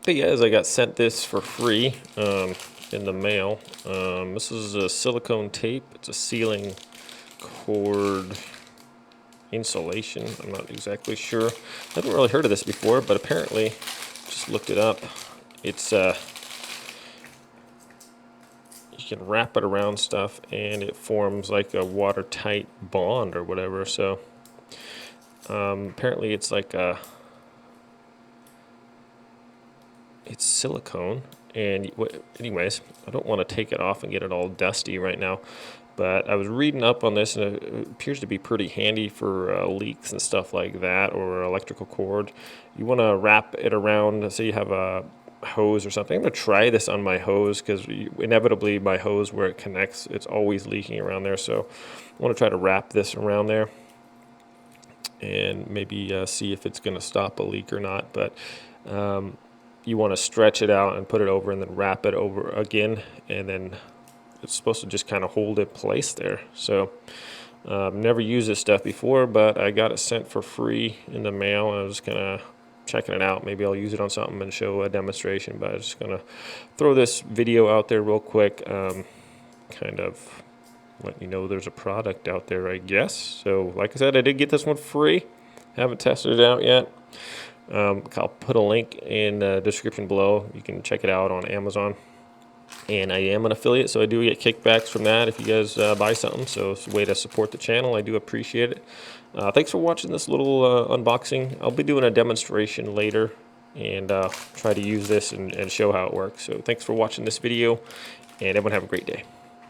Hey guys, I got sent this for free in the mail. This is a silicone tape. It's a sealing cord insulation. I'm not exactly sure. I haven't really heard of this before, but apparently, just looked it up. It's you can wrap it around stuff and it forms like a watertight bond or whatever. So apparently it's like it's silicone, and anyways, I don't want to take it off and get it all dusty right now, but I was reading up on this and it appears to be pretty handy for leaks and stuff like that, or electrical cord. You want to wrap it around, say you have a hose or something. I'm going to try this on my hose because inevitably my hose, where it connects, it's always leaking around there, so I want to try to wrap this around there and maybe see if it's going to stop a leak or not. But you want to stretch it out and put it over and then wrap it over again, and then it's supposed to just kind of hold it in place there. So never used this stuff before, but I got it sent for free in the mail, and I was kind of checking it out. Maybe I'll use it on something and show a demonstration, but I'm just going to throw this video out there real quick, kind of letting you know there's a product out there, I guess. So like I said, I did get this one free. Haven't tested it out yet. I'll put a link in the description below. You can check it out on Amazon. And I am an affiliate, so I do get kickbacks from that if you guys buy something. So it's a way to support the channel. I do appreciate it. Thanks for watching this little unboxing. I'll be doing a demonstration later and try to use this and show how it works. So thanks for watching this video, and everyone have a great day.